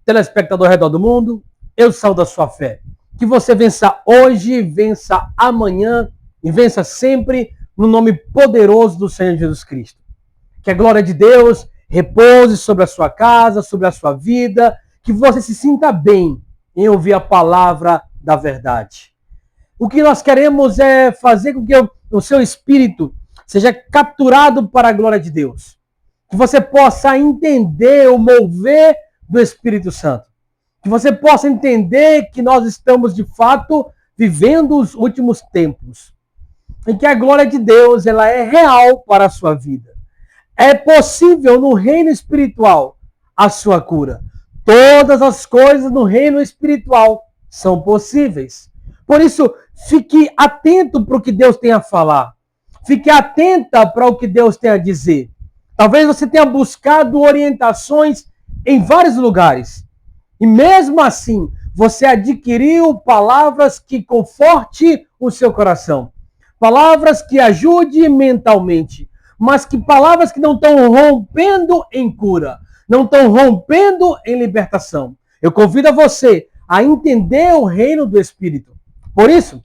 telespectador ao redor do mundo, eu saúdo a sua fé. Que você vença hoje, vença amanhã e vença sempre no nome poderoso do Senhor Jesus Cristo. Que a glória de Deus repouse sobre a sua casa, sobre a sua vida, que você se sinta bem em ouvir a palavra da verdade. O que nós queremos é fazer com que o seu espírito seja capturado para a glória de Deus. Que você possa entender o mover do Espírito Santo. Que você possa entender que nós estamos, de fato, vivendo os últimos tempos. E que a glória de Deus ela é real para a sua vida. É possível no reino espiritual a sua cura. Todas as coisas no reino espiritual são possíveis. Por isso, fique atento para o que Deus tem a falar. Fique atenta para o que Deus tem a dizer. Talvez você tenha buscado orientações em vários lugares. E mesmo assim, você adquiriu palavras que conforte o seu coração. Palavras que ajude mentalmente. Mas que palavras que não estão rompendo em cura. Não estão rompendo em libertação. Eu convido você a entender o reino do Espírito. Por isso,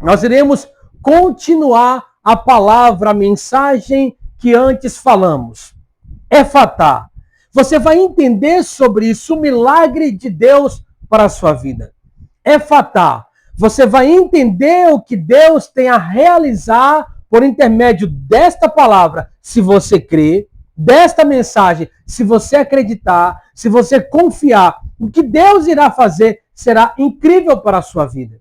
nós iremos continuar a palavra, a mensagem que antes falamos. Efatá. Você vai entender sobre isso, o milagre de Deus para a sua vida. Efatá. Você vai entender o que Deus tem a realizar por intermédio desta palavra, se você crer, desta mensagem, se você acreditar, se você confiar. O que Deus irá fazer será incrível para a sua vida.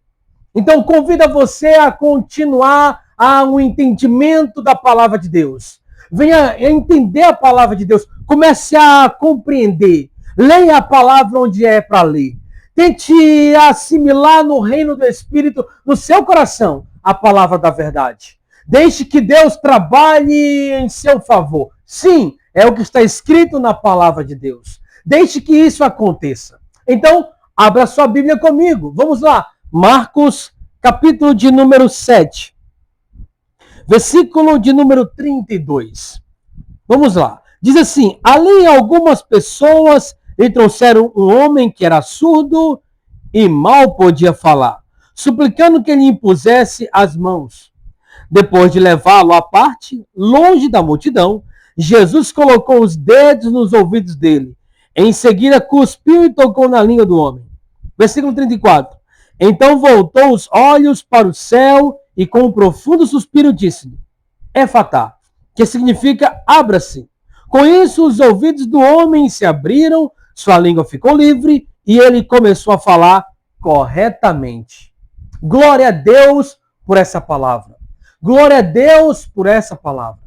Então, convido você a continuar um entendimento da palavra de Deus. Venha entender a palavra de Deus. Comece a compreender. Leia a palavra onde é para ler. Tente assimilar no reino do Espírito, no seu coração, a palavra da verdade. Deixe que Deus trabalhe em seu favor. Sim, é o que está escrito na palavra de Deus. Deixe que isso aconteça. Então, abra sua Bíblia comigo. Vamos lá. Marcos, capítulo de número 7. Versículo de número 32. Vamos lá. Diz assim: ali algumas pessoas lhe trouxeram um homem que era surdo e mal podia falar, suplicando que lhe impusesse as mãos. Depois de levá-lo à parte, longe da multidão, Jesus colocou os dedos nos ouvidos dele. Em seguida, cuspiu e tocou na língua do homem. Versículo 34. Então voltou os olhos para o céu e com um profundo suspiro disse-lhe: Efatá, que significa abra-se. Com isso, os ouvidos do homem se abriram, sua língua ficou livre e ele começou a falar corretamente. Glória a Deus por essa palavra. Glória a Deus por essa palavra.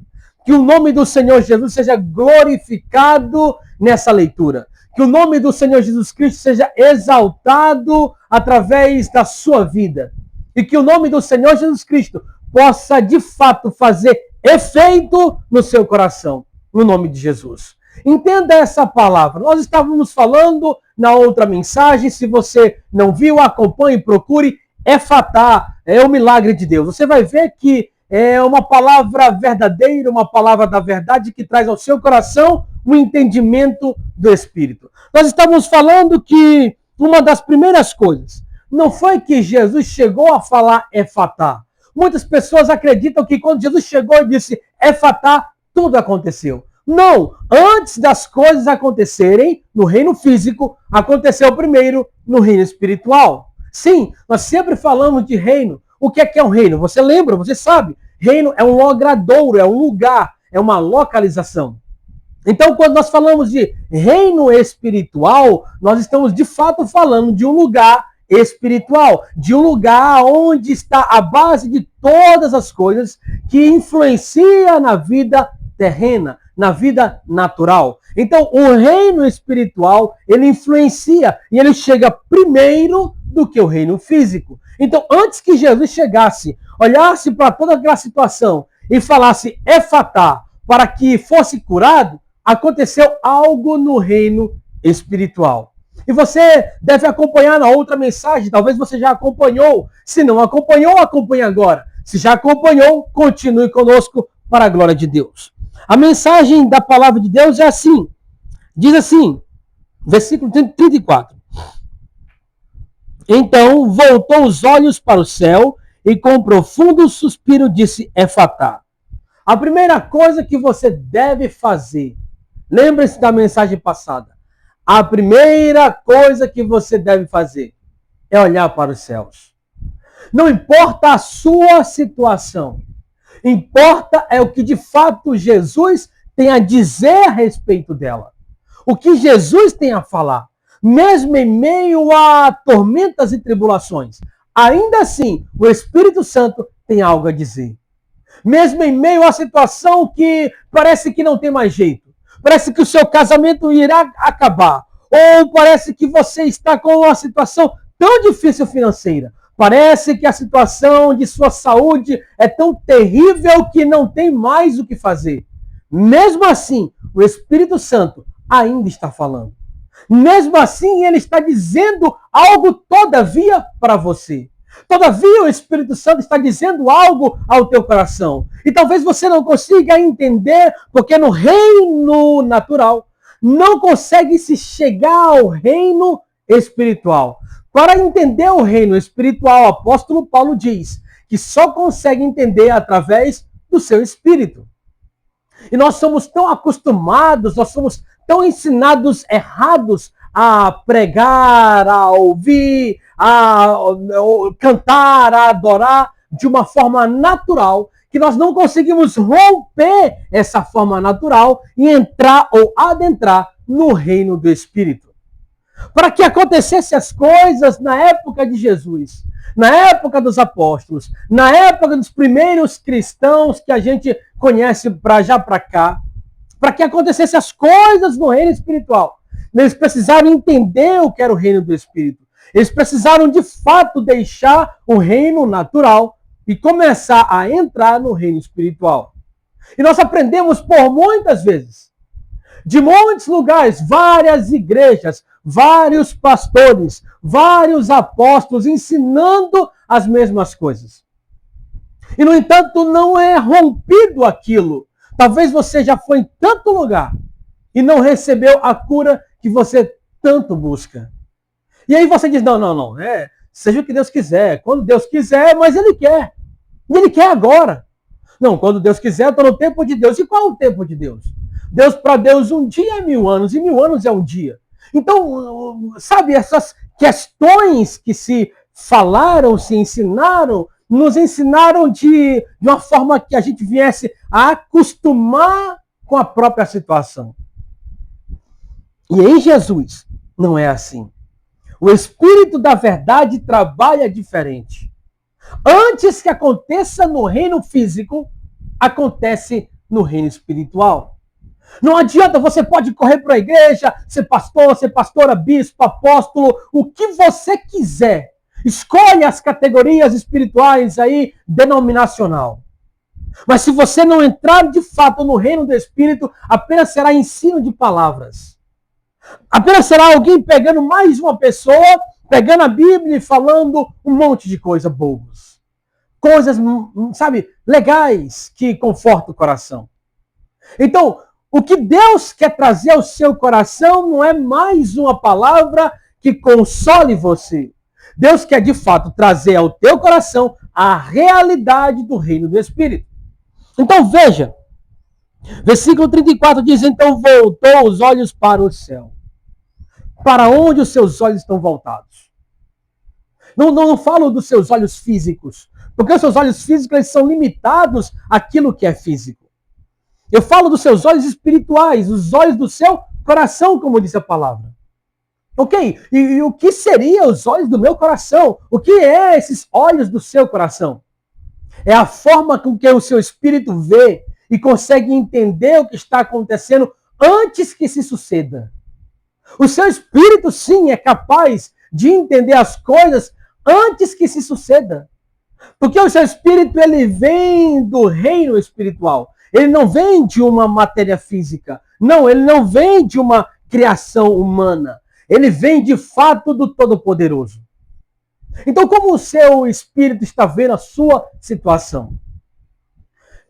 Que o nome do Senhor Jesus seja glorificado nessa leitura. Que o nome do Senhor Jesus Cristo seja exaltado através da sua vida. E que o nome do Senhor Jesus Cristo possa, de fato, fazer efeito no seu coração. No nome de Jesus. Entenda essa palavra. Nós estávamos falando na outra mensagem. Se você não viu, acompanhe, procure. Efatá é o milagre de Deus. Você vai ver que é uma palavra verdadeira, uma palavra da verdade que traz ao seu coração o entendimento do Espírito. Nós estamos falando que uma das primeiras coisas não foi que Jesus chegou a falar Efatá. Muitas pessoas acreditam que quando Jesus chegou e disse Efatá, tudo aconteceu. Não, antes das coisas acontecerem no reino físico, aconteceu primeiro no reino espiritual. Sim, nós sempre falamos de reino. O que é um reino? Você lembra, você sabe. Reino é um logradouro, é um lugar, é uma localização. Então, quando nós falamos de reino espiritual, nós estamos de fato falando de um lugar espiritual, de um lugar onde está a base de todas as coisas que influencia na vida terrena, na vida natural. Então, o reino espiritual, ele influencia e ele chega primeiro do que o reino físico. Então, antes que Jesus chegasse, olhasse para toda aquela situação e falasse Efatá para que fosse curado, aconteceu algo no reino espiritual. E você deve acompanhar na outra mensagem, talvez você já acompanhou. Se não acompanhou, acompanhe agora. Se já acompanhou, continue conosco para a glória de Deus. A mensagem da palavra de Deus é assim. Diz assim, Versículo 34. Então voltou os olhos para o céu e com um profundo suspiro disse: Efatá. A primeira coisa que você deve fazer, lembre-se da mensagem passada, a primeira coisa que você deve fazer é olhar para os céus. Não importa a sua situação, importa é o que de fato Jesus tem a dizer a respeito dela. O que Jesus tem a falar. Mesmo em meio a tormentas e tribulações, ainda assim, o Espírito Santo tem algo a dizer. Mesmo em meio a situação que parece que não tem mais jeito, parece que o seu casamento irá acabar, ou parece que você está com uma situação tão difícil financeira, parece que a situação de sua saúde é tão terrível que não tem mais o que fazer. Mesmo assim, o Espírito Santo ainda está falando. Mesmo assim, ele está dizendo algo todavia para você. Todavia, o Espírito Santo está dizendo algo ao teu coração. E talvez você não consiga entender, porque no reino natural não consegue se chegar ao reino espiritual. Para entender o reino espiritual, o apóstolo Paulo diz que só consegue entender através do seu espírito. E nós somos tão acostumados, nós somos tão ensinados errados a pregar, a ouvir, a cantar, a adorar de uma forma natural, que nós não conseguimos romper essa forma natural e entrar ou adentrar no reino do Espírito. Para que acontecessem as coisas na época de Jesus, na época dos apóstolos, na época dos primeiros cristãos que a gente conhece para cá, para que acontecessem as coisas no reino espiritual, eles precisaram entender o que era o reino do Espírito. Eles precisaram, de fato, deixar o reino natural e começar a entrar no reino espiritual. E nós aprendemos por muitas vezes, de muitos lugares, várias igrejas, vários pastores, vários apóstolos ensinando as mesmas coisas. E, no entanto, não é rompido aquilo. Talvez você já foi em tanto lugar e não recebeu a cura que você tanto busca. E aí você diz, não, seja o que Deus quiser. Quando Deus quiser, mas Ele quer. E Ele quer agora. Não, quando Deus quiser, eu estou no tempo de Deus. E qual é o tempo de Deus? Para Deus, um dia é 1000 anos, e 1000 anos é um dia. Então, sabe, essas questões que se falaram, se ensinaram, nos ensinaram de uma forma que a gente viesse a acostumar com a própria situação. E em Jesus não é assim. O Espírito da verdade trabalha diferente. Antes que aconteça no reino físico, acontece no reino espiritual. Não adianta, você pode correr para a igreja, ser pastor, ser pastora, bispo, apóstolo, o que você quiser. Escolhe as categorias espirituais aí, denominacional. Mas se você não entrar de fato no reino do Espírito, apenas será ensino de palavras. Apenas será alguém pegando mais uma pessoa, pegando a Bíblia e falando um monte de coisas bobas. Coisas, sabe, legais que confortam o coração. Então, o que Deus quer trazer ao seu coração não é mais uma palavra que console você. Deus quer, de fato, trazer ao teu coração a realidade do reino do Espírito. Então, veja. Versículo 34 diz, então voltou os olhos para o céu. Para onde os seus olhos estão voltados? Não falo dos seus olhos físicos, porque os seus olhos físicos eles são limitados àquilo que é físico. Eu falo dos seus olhos espirituais, os olhos do seu coração, como diz a palavra. Ok? E o que seriam os olhos do meu coração? O que é esses olhos do seu coração? É a forma com que o seu espírito vê e consegue entender o que está acontecendo antes que se suceda. O seu espírito, sim, é capaz de entender as coisas antes que se suceda. Porque o seu espírito, ele vem do reino espiritual. Ele não vem de uma matéria física. Não, ele não vem de uma criação humana. Ele vem, de fato, do Todo-Poderoso. Então, como o seu espírito está vendo a sua situação?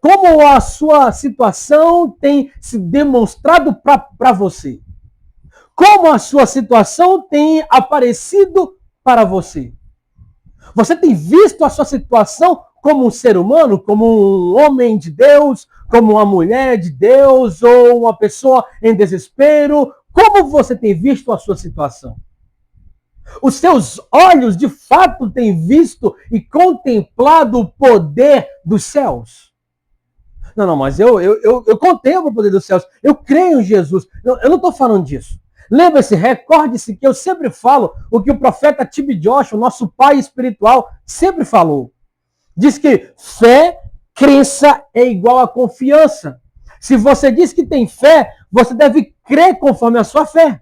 Como a sua situação tem se demonstrado para você? como a sua situação tem aparecido para você? Você tem visto a sua situação como um ser humano, como um homem de Deus, como uma mulher de Deus, ou uma pessoa em desespero? Como você tem visto a sua situação? Os seus olhos de fato têm visto e contemplado o poder dos céus? Não, mas eu contemplo o poder dos céus. Eu creio em Jesus. Eu não estou falando disso. Lembre-se, recorde-se que eu sempre falo o que o profeta T.B. Joshua, nosso pai espiritual, sempre falou. Diz que fé, crença é igual a confiança. Se você diz que tem fé, você deve crer conforme a sua fé.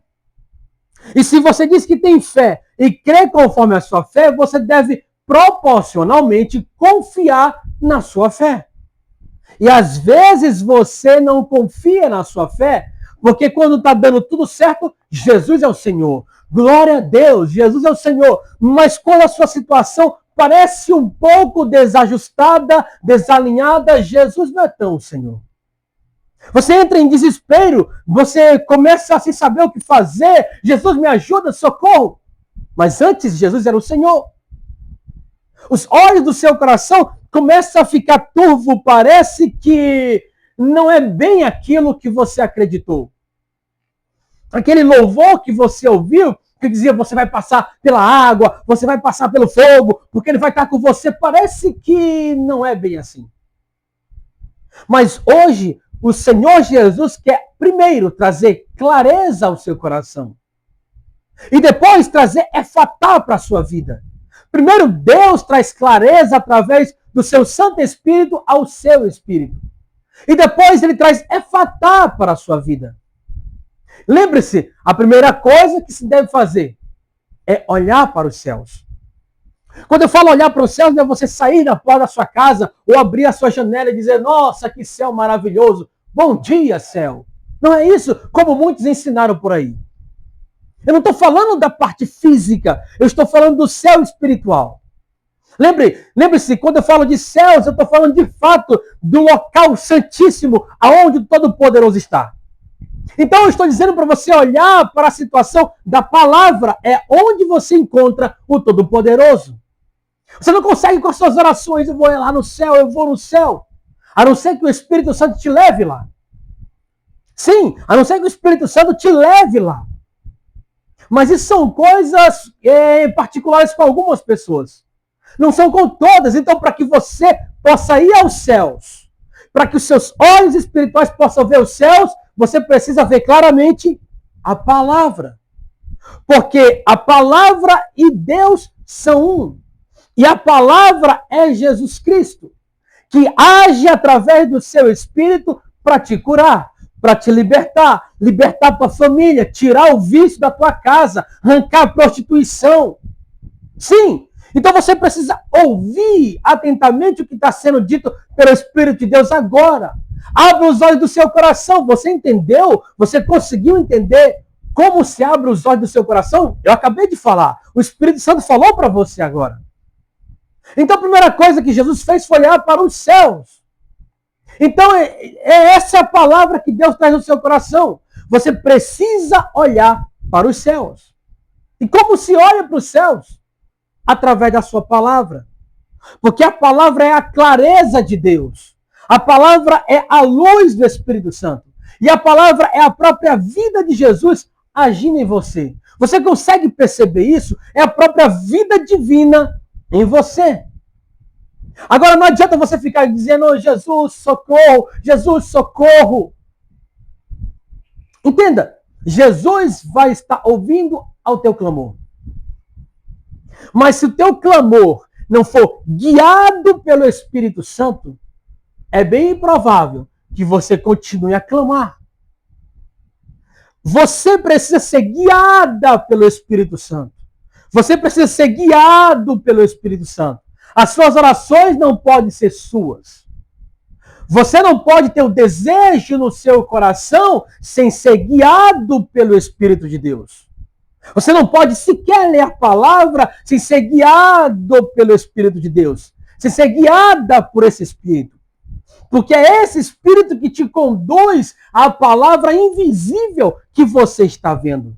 E se você diz que tem fé e crê conforme a sua fé, você deve proporcionalmente confiar na sua fé. E às vezes você não confia na sua fé, porque quando está dando tudo certo, Jesus é o Senhor. Glória a Deus, Jesus é o Senhor. Mas quando a sua situação parece um pouco desajustada, desalinhada, Jesus não é tão o Senhor. Você entra em desespero, você começa a sem saber o que fazer. Jesus, me ajuda, socorro. Mas antes, Jesus era o Senhor. Os olhos do seu coração começam a ficar turvo, parece que não é bem aquilo que você acreditou. Aquele louvor que você ouviu, que dizia você vai passar pela água, você vai passar pelo fogo, porque ele vai estar com você, parece que não é bem assim. Mas hoje, o Senhor Jesus quer primeiro trazer clareza ao seu coração. E depois trazer efatá para a sua vida. Primeiro, Deus traz clareza através do seu Santo Espírito ao seu espírito. E depois ele traz efatá para a sua vida. Lembre-se, a primeira coisa que se deve fazer é olhar para os céus. Quando eu falo olhar para os céus, não é você sair da porta da sua casa ou abrir a sua janela e dizer, nossa, que céu maravilhoso, bom dia, céu. Não é isso como muitos ensinaram por aí. Eu não estou falando da parte física, eu estou falando do céu espiritual. Lembre-se, quando eu falo de céus, eu estou falando de fato do local santíssimo, aonde o Todo-Poderoso está. Então eu estou dizendo para você olhar para a situação da palavra, é onde você encontra o Todo-Poderoso. Você não consegue com as suas orações, eu vou lá no céu, eu vou no céu. A não ser que o Espírito Santo te leve lá. Sim, a não ser que o Espírito Santo te leve lá. Mas isso são coisas particulares com algumas pessoas. Não são com todas. Então, para que você possa ir aos céus, para que os seus olhos espirituais possam ver os céus, você precisa ver claramente a palavra. Porque a palavra e Deus são um. E a palavra é Jesus Cristo, que age através do seu Espírito para te curar, para te libertar, libertar tua família, tirar o vício da tua casa, arrancar a prostituição. Sim, então você precisa ouvir atentamente o que está sendo dito pelo Espírito de Deus agora. Abra os olhos do seu coração. Você entendeu? Você conseguiu entender como se abre os olhos do seu coração? Eu acabei de falar. O Espírito Santo falou para você agora. Então a primeira coisa que Jesus fez foi olhar para os céus. Então, essa é a palavra que Deus traz no seu coração. Você precisa olhar para os céus. E como se olha para os céus? Através da sua palavra. Porque a palavra é a clareza de Deus. A palavra é a luz do Espírito Santo. E a palavra é a própria vida de Jesus agindo em você. Você consegue perceber isso? É a própria vida divina em você. Agora não adianta você ficar dizendo, oh, Jesus, socorro, Jesus, socorro. Entenda, Jesus vai estar ouvindo ao teu clamor. Mas se o teu clamor não for guiado pelo Espírito Santo, é bem improvável que você continue a clamar. Você precisa ser guiada pelo Espírito Santo. Você precisa ser guiado pelo Espírito Santo. As suas orações não podem ser suas. Você não pode ter o desejo no seu coração sem ser guiado pelo Espírito de Deus. Você não pode sequer ler a palavra sem ser guiado pelo Espírito de Deus. Sem ser guiada por esse Espírito. Porque é esse Espírito que te conduz à palavra invisível que você está vendo.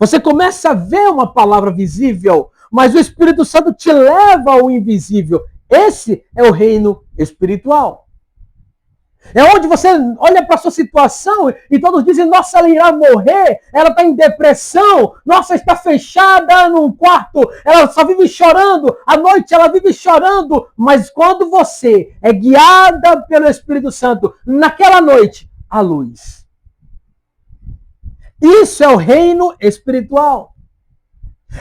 Você começa a ver uma palavra visível, mas o Espírito Santo te leva ao invisível. Esse é o reino espiritual. É onde você olha para a sua situação e todos dizem, nossa, ela irá morrer, ela está em depressão, nossa, está fechada num quarto, ela só vive chorando, à noite ela vive chorando, mas quando você é guiada pelo Espírito Santo, naquela noite, há luz. Isso é o reino espiritual.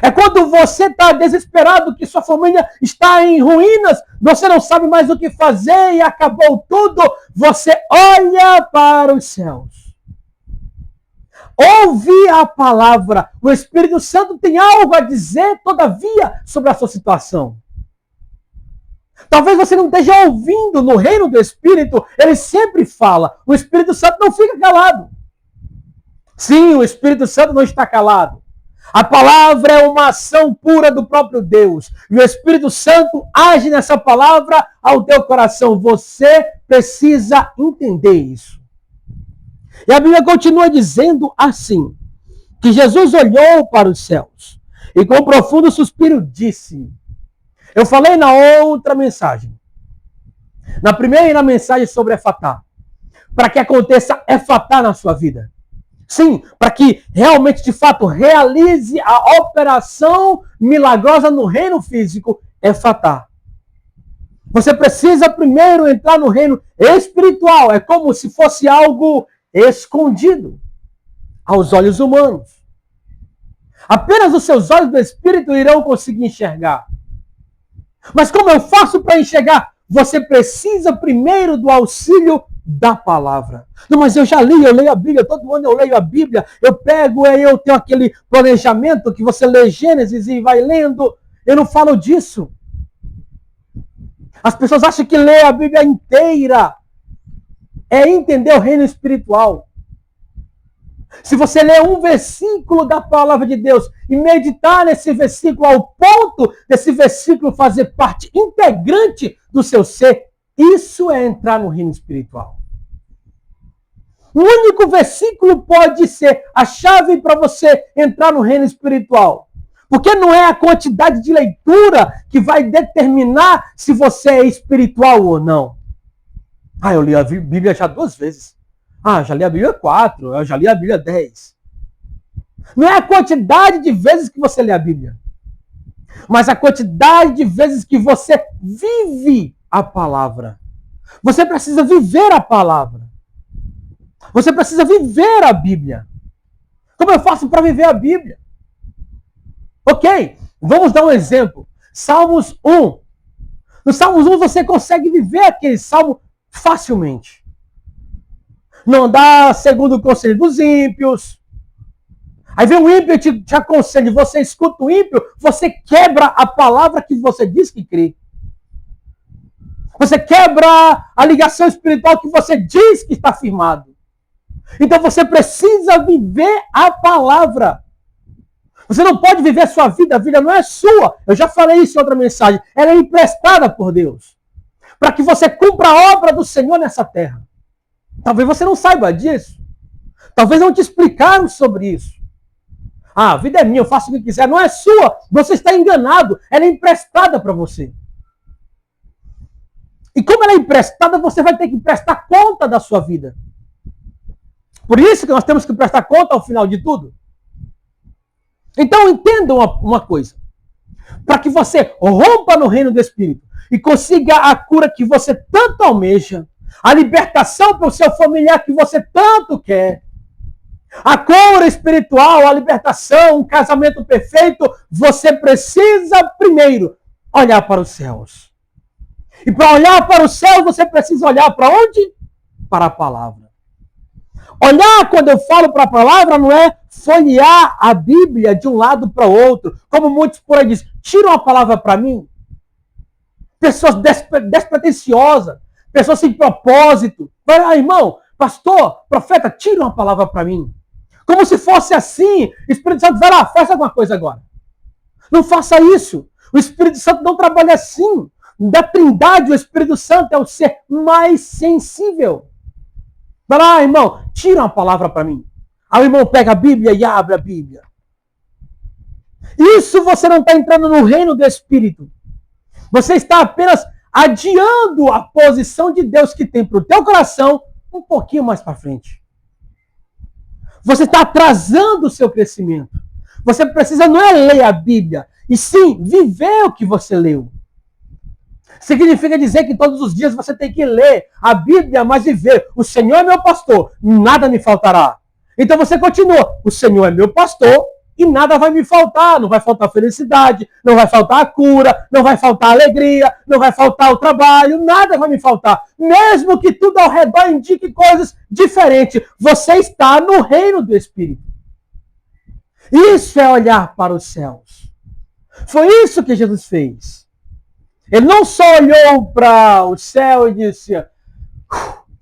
É quando você está desesperado, que sua família está em ruínas, você não sabe mais o que fazer e acabou tudo. Você olha para os céus. Ouve a palavra. O Espírito Santo tem algo a dizer, todavia, sobre a sua situação. Talvez você não esteja ouvindo no reino do Espírito, ele sempre fala. O Espírito Santo não fica calado. Sim, o Espírito Santo não está calado. A palavra é uma ação pura do próprio Deus. E o Espírito Santo age nessa palavra ao teu coração. Você precisa entender isso. E a Bíblia continua dizendo assim, que Jesus olhou para os céus e com um profundo suspiro disse. Eu falei na outra mensagem. Na primeira mensagem sobre Efatá. Para que aconteça Efatá na sua vida. Sim, para que realmente, de fato, realize a operação milagrosa no reino físico, Efatá. Você precisa primeiro entrar no reino espiritual. É como se fosse algo escondido aos olhos humanos. Apenas os seus olhos do Espírito irão conseguir enxergar. Mas como eu faço para enxergar? Você precisa primeiro do auxílio da palavra. Não, mas eu já li, eu leio a Bíblia, todo ano eu leio a Bíblia, eu tenho aquele planejamento que você lê Gênesis e vai lendo. Eu não falo disso. As pessoas acham que ler a Bíblia inteira é entender o reino espiritual. Se você ler um versículo da palavra de Deus e meditar nesse versículo ao ponto desse versículo fazer parte integrante do seu ser, isso é entrar no reino espiritual. O único versículo pode ser a chave para você entrar no reino espiritual. Porque não é a quantidade de leitura que vai determinar se você é espiritual ou não. Eu li a Bíblia já 2 vezes. Já li a Bíblia 4, eu já li a Bíblia 10. Não é a quantidade de vezes que você lê a Bíblia, mas a quantidade de vezes que você vive a palavra. Você precisa viver a palavra. Você precisa viver a Bíblia. Como eu faço para viver a Bíblia? Ok, vamos dar um exemplo. Salmos 1. No Salmos 1 você consegue viver aquele salmo facilmente. Não dá segundo o conselho dos ímpios. Aí vem o ímpio e te aconselha, você escuta o ímpio, você quebra a palavra que você diz que crê. Você quebra a ligação espiritual que você diz que está firmado. Então você precisa viver a palavra. Você não pode viver a sua vida, a vida não é sua. Eu já falei isso em outra mensagem. Ela é emprestada por Deus. Para que você cumpra a obra do Senhor nessa terra. Talvez você não saiba disso. Talvez não te explicaram sobre isso. A vida é minha, eu faço o que quiser. Não é sua. Você está enganado. Ela é emprestada para você. E como ela é emprestada, você vai ter que prestar conta da sua vida. Por isso que nós temos que prestar conta ao final de tudo. Então entendam uma coisa. Para que você rompa no reino do Espírito e consiga a cura que você tanto almeja, a libertação para o seu familiar que você tanto quer, a cura espiritual, a libertação, um casamento perfeito, você precisa primeiro olhar para os céus. E para olhar para os céus, você precisa olhar para onde? Para a palavra. Olhar, quando eu falo para a palavra, não é folhear a Bíblia de um lado para o outro, como muitos por aí dizem, tiram a palavra para mim. Pessoas despretensiosas, pessoas sem propósito. Irmão, pastor, profeta, tira uma palavra para mim. Como se fosse assim, o Espírito Santo vai lá, faça alguma coisa agora. Não faça isso. O Espírito Santo não trabalha assim. Da Trindade, o Espírito Santo é o ser mais sensível. Vai lá, irmão, tira uma palavra para mim. Aí o irmão pega a Bíblia e abre a Bíblia. Isso você não está entrando no reino do Espírito. Você está apenas adiando a posição de Deus que tem para o teu coração um pouquinho mais para frente. Você está atrasando o seu crescimento. Você precisa não é ler a Bíblia, e sim viver o que você leu. Significa dizer que todos os dias você tem que ler a Bíblia, mas viver. O Senhor é meu pastor, nada me faltará. Então você continua. O Senhor é meu pastor e nada vai me faltar. Não vai faltar felicidade, não vai faltar a cura, não vai faltar a alegria, não vai faltar o trabalho, nada vai me faltar. Mesmo que tudo ao redor indique coisas diferentes, você está no reino do Espírito. Isso é olhar para os céus. Foi isso que Jesus fez. Ele não só olhou para o céu e disse,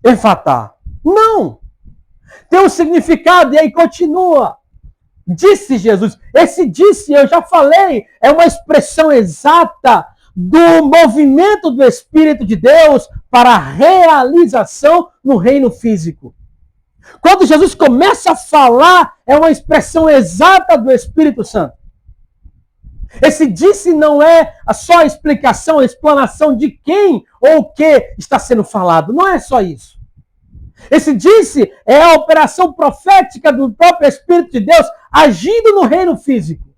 Efatá. Não. Tem um significado e aí continua. Disse Jesus. Esse disse, eu já falei, é uma expressão exata do movimento do Espírito de Deus para a realização no reino físico. Quando Jesus começa a falar, é uma expressão exata do Espírito Santo. Esse disse não é só a explicação, a explanação de quem ou o que está sendo falado. Não é só isso. Esse disse é a operação profética do próprio Espírito de Deus agindo no reino físico.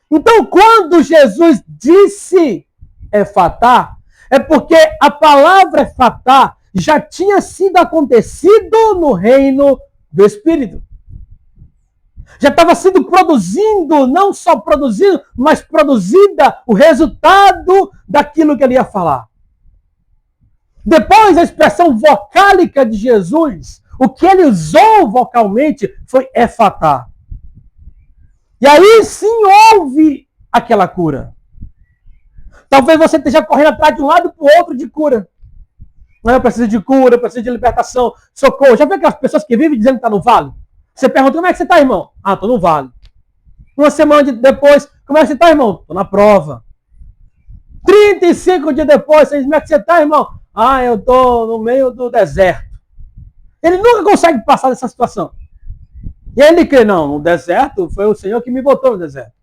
Então, quando Jesus disse Efatá, é porque a palavra Efatá já tinha sido acontecido no reino do Espírito. Já estava sendo produzindo, não só produzindo, mas produzida o resultado daquilo que ele ia falar. Depois, a expressão vocálica de Jesus, o que ele usou vocalmente foi Efatá. E aí sim houve aquela cura. Talvez você esteja correndo atrás de um lado para o outro de cura. Eu preciso de cura, eu preciso de libertação, socorro. Já viu aquelas pessoas que vivem dizendo que está no vale? Você pergunta, como é que você está, irmão? Ah, estou no vale. Uma semana depois, como é que você está, irmão? Estou na prova. 35 dias depois, você diz, como é que você está, irmão? Ah, eu estou no meio do deserto. Ele nunca consegue passar dessa situação. E ele crê, não, no deserto foi o Senhor que me botou no deserto.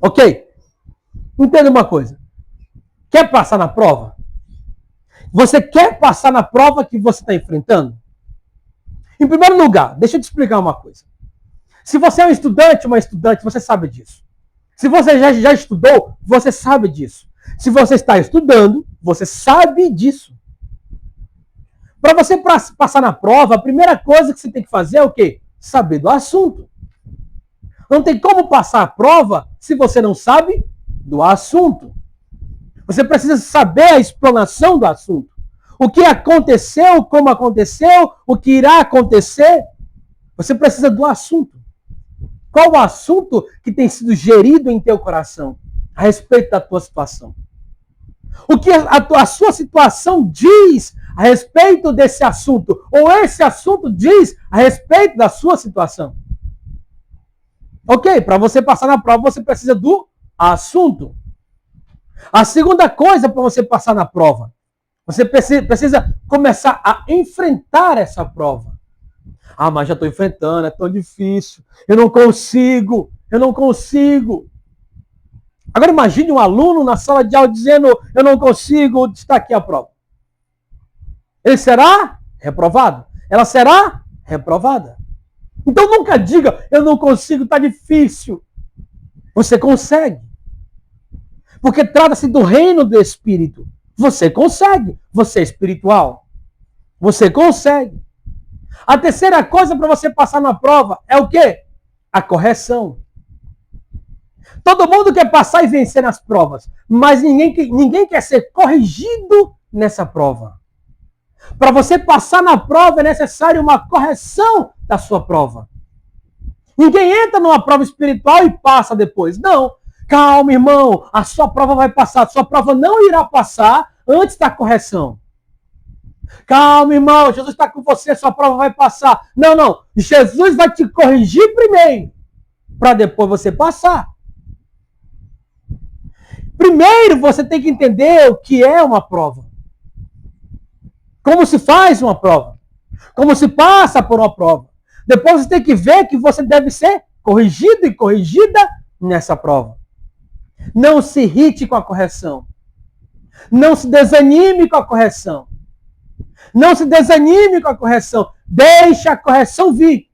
Ok? Entenda uma coisa. Quer passar na prova? Você quer passar na prova que você está enfrentando? Em primeiro lugar, deixa eu te explicar uma coisa. Se você é um estudante, uma estudante, você sabe disso. Se você já estudou, você sabe disso. Se você está estudando, você sabe disso. Para você passar na prova, a primeira coisa que você tem que fazer é o quê? Saber do assunto. Não tem como passar a prova se você não sabe do assunto. Você precisa saber a explanação do assunto. O que aconteceu, como aconteceu, o que irá acontecer. Você precisa do assunto. Qual o assunto que tem sido gerido em teu coração a respeito da tua situação? O que a sua situação diz a respeito desse assunto? Ou esse assunto diz a respeito da sua situação? Ok, para você passar na prova, você precisa do assunto. A segunda coisa para você passar na prova, você precisa começar a enfrentar essa prova. Ah, mas já estou enfrentando, é tão difícil. Eu não consigo. Agora imagine um aluno na sala de aula dizendo, eu não consigo, está aqui a prova. Ele será reprovado. Ela será reprovada. Então nunca diga, eu não consigo, está difícil. Você consegue. Porque trata-se do reino do Espírito. Você consegue. Você é espiritual. Você consegue. A terceira coisa para você passar na prova é o quê? A correção. Todo mundo quer passar e vencer nas provas, mas ninguém quer ser corrigido nessa prova. Para você passar na prova é necessário uma correção da sua prova. Ninguém entra numa prova espiritual e passa depois. Não. Calma, irmão. A sua prova vai passar. A sua prova não irá passar antes da correção. Calma, irmão. Jesus está com você. A sua prova vai passar. Não. Jesus vai te corrigir primeiro. Para depois você passar. Primeiro você tem que entender o que é uma prova. Como se faz uma prova. Como se passa por uma prova. Depois você tem que ver que você deve ser corrigido e corrigida nessa prova. Não se irrite com a correção. Não se desanime com a correção. Não se desanime com a correção. Deixe a correção vir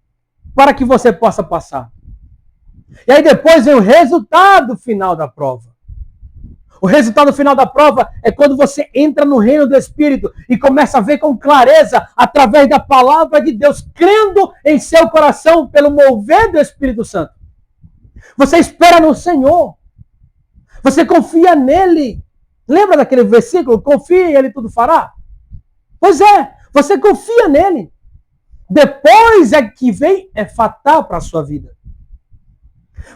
para que você possa passar. E aí depois vem o resultado final da prova. O resultado final da prova é quando você entra no reino do Espírito e começa a ver com clareza, através da palavra de Deus, crendo em seu coração pelo mover do Espírito Santo. Você espera no Senhor. Você confia nele. Lembra daquele versículo? Confia e ele tudo fará? Pois é, você confia nele. Depois é que vem fatal para a sua vida.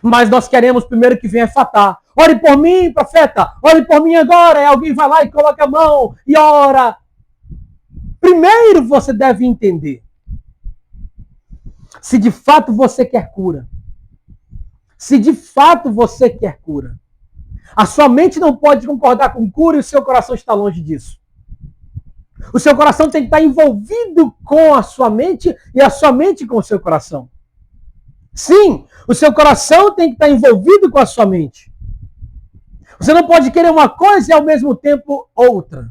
Mas nós queremos primeiro que venha fatal. Ore por mim, profeta. Ore por mim agora. E alguém vai lá e coloca a mão e ora. Primeiro você deve entender se de fato você quer cura. Se de fato você quer cura. A sua mente não pode concordar com cura e o seu coração está longe disso. O seu coração tem que estar envolvido com a sua mente e a sua mente com o seu coração. Sim, o seu coração tem que estar envolvido com a sua mente. Você não pode querer uma coisa e ao mesmo tempo outra.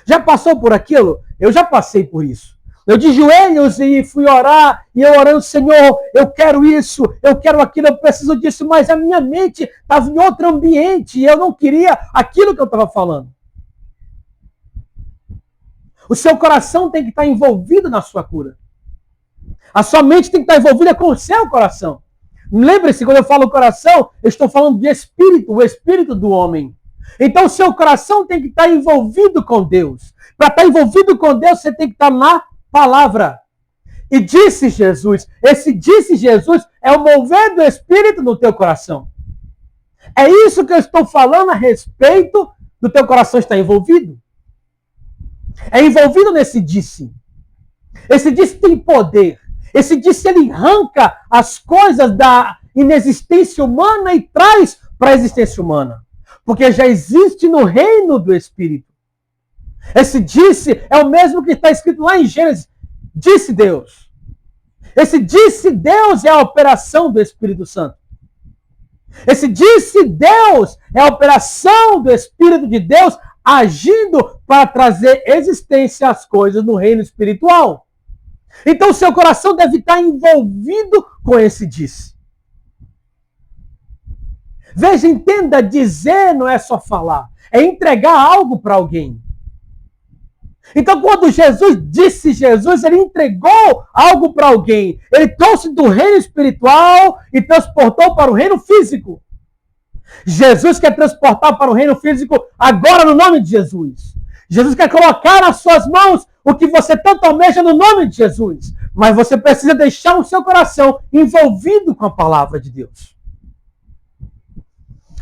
Já passou por aquilo? Eu já passei por isso. Eu de joelhos e fui orar, e eu orando, Senhor, eu quero isso, eu quero aquilo, eu preciso disso, mas a minha mente estava em outro ambiente e eu não queria aquilo que eu estava falando. O seu coração tem que estar envolvido na sua cura. A sua mente tem que estar envolvida com o seu coração. Lembre-se, quando eu falo coração, eu estou falando de espírito, o espírito do homem. Então o seu coração tem que estar envolvido com Deus. Para estar envolvido com Deus, você tem que estar na palavra. E disse Jesus, esse disse Jesus é o mover do Espírito no teu coração. É isso que eu estou falando a respeito do teu coração estar envolvido. É envolvido nesse disse. Esse disse tem poder. Esse disse ele arranca as coisas da inexistência humana e traz para a existência humana. Porque já existe no reino do Espírito. Esse disse é o mesmo que está escrito lá em Gênesis. Disse Deus. Esse disse Deus é a operação do Espírito Santo. Esse disse Deus é a operação do Espírito de Deus agindo para trazer existência às coisas no reino espiritual. Então, seu coração deve estar envolvido com esse disse. Veja, entenda, dizer não é só falar, é entregar algo para alguém. Então, quando Jesus disse Jesus, ele entregou algo para alguém. Ele trouxe do reino espiritual e transportou para o reino físico. Jesus quer transportar para o reino físico agora no nome de Jesus. Jesus quer colocar nas suas mãos o que você tanto almeja no nome de Jesus. Mas você precisa deixar o seu coração envolvido com a palavra de Deus.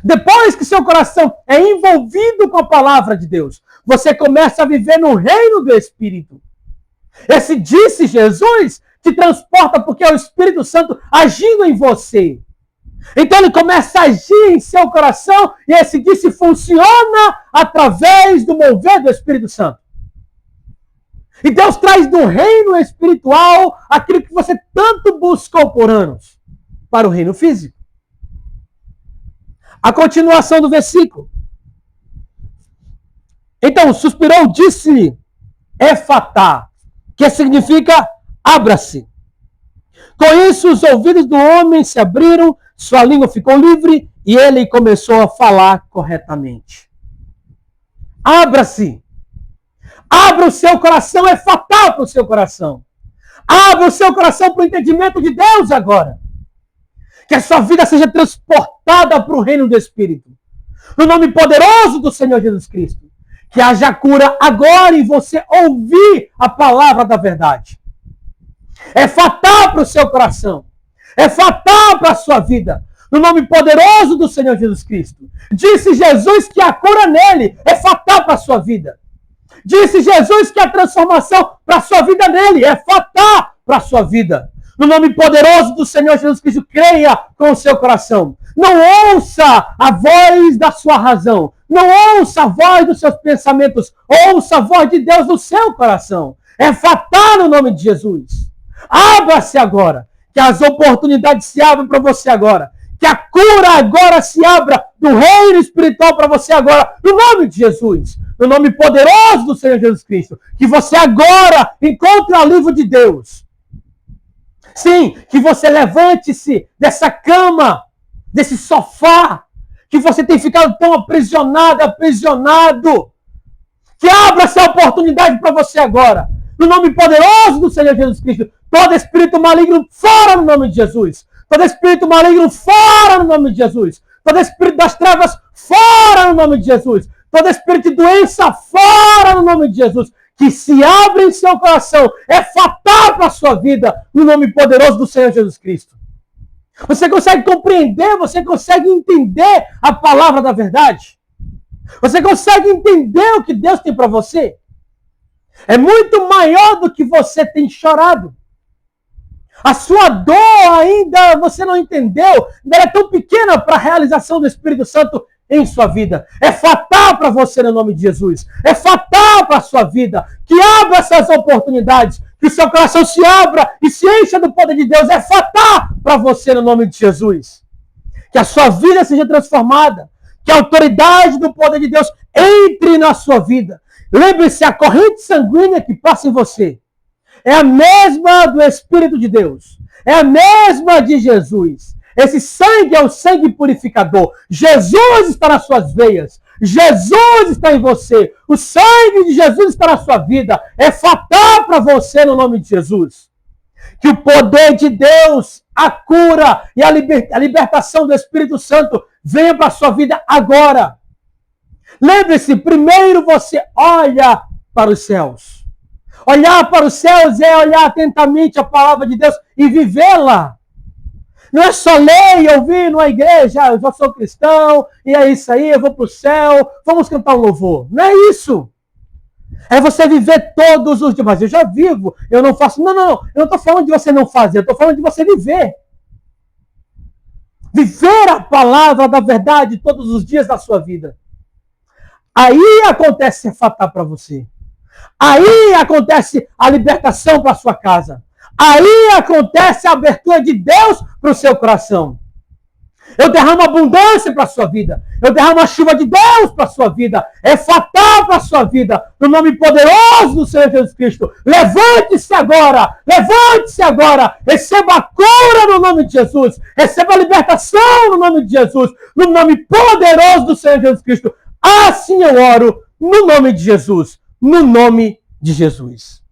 Depois que seu coração é envolvido com a palavra de Deus, você começa a viver no reino do Espírito. Esse disse Jesus te transporta porque é o Espírito Santo agindo em você. Então ele começa a agir em seu coração e esse disse funciona através do mover do Espírito Santo. E Deus traz do reino espiritual aquilo que você tanto buscou por anos para o reino físico. A continuação do versículo. Então, suspirou, disse Efatá, que significa abra-se. Com isso, os ouvidos do homem se abriram, sua língua ficou livre e ele começou a falar corretamente. Abra-se. Abra o seu coração, é fatal para o seu coração. Abra o seu coração para o entendimento de Deus agora. Que a sua vida seja transportada para o reino do Espírito. No nome poderoso do Senhor Jesus Cristo. Que haja cura agora em você ouvir a palavra da verdade. É fatal para o seu coração. É fatal para a sua vida. No nome poderoso do Senhor Jesus Cristo. Disse Jesus que a cura nele é fatal para a sua vida. Disse Jesus que a transformação para a sua vida nele é fatal para a sua vida. No nome poderoso do Senhor Jesus Cristo, creia com o seu coração. Não ouça a voz da sua razão. Não ouça a voz dos seus pensamentos. Ouça a voz de Deus no seu coração. É fatal no nome de Jesus. Abra-se agora. Que as oportunidades se abram para você agora. Que a cura agora se abra do reino espiritual para você agora. No nome de Jesus. No nome poderoso do Senhor Jesus Cristo. Que você agora encontre o alívio de Deus. Sim, que você levante-se dessa cama, desse sofá, que você tem ficado tão aprisionado. Que abra essa oportunidade para você agora. No nome poderoso do Senhor Jesus Cristo. Todo espírito maligno, fora no nome de Jesus. Todo espírito maligno, fora no nome de Jesus. Todo espírito das trevas, fora no nome de Jesus. Todo espírito de doença, fora no nome de Jesus. Que se abre em seu coração, é fatal para a sua vida, no nome poderoso do Senhor Jesus Cristo. Você consegue compreender, você consegue entender a palavra da verdade? Você consegue entender o que Deus tem para você? É muito maior do que você tem chorado. A sua dor ainda você não entendeu, ela é tão pequena para a realização do Espírito Santo em sua vida. É fatal para você no nome de Jesus. É fatal para a sua vida. Que abra essas oportunidades. Que o seu coração se abra e se encha do poder de Deus. É fatal para você no nome de Jesus. Que a sua vida seja transformada. Que a autoridade do poder de Deus entre na sua vida. Lembre-se, a corrente sanguínea que passa em você é a mesma do Espírito de Deus. É a mesma de Jesus. Esse sangue é o sangue purificador. Jesus está nas suas veias. Jesus está em você. O sangue de Jesus está na sua vida. É fatal para você no nome de Jesus. Que o poder de Deus, a cura e a libertação do Espírito Santo venha para a sua vida agora. Lembre-se, primeiro você olha para os céus. Olhar para os céus é olhar atentamente a palavra de Deus e vivê-la. Não é só ler e ouvir numa igreja, eu já sou cristão, e é isso aí, eu vou para o céu, vamos cantar um louvor. Não é isso. É você viver todos os dias. Mas eu já vivo, eu não faço. Não. Eu não estou falando de você não fazer, eu estou falando de você viver. Viver a palavra da verdade todos os dias da sua vida. Aí acontece ser fatal para você. Aí acontece a libertação para a sua casa. Aí acontece a abertura de Deus para o seu coração. Eu derramo abundância para a sua vida. Eu derramo a chuva de Deus para a sua vida. É fatal para a sua vida. No nome poderoso do Senhor Jesus Cristo. Levante-se agora. Levante-se agora. Receba a cura no nome de Jesus. Receba a libertação no nome de Jesus. No nome poderoso do Senhor Jesus Cristo. Assim eu oro no nome de Jesus. No nome de Jesus.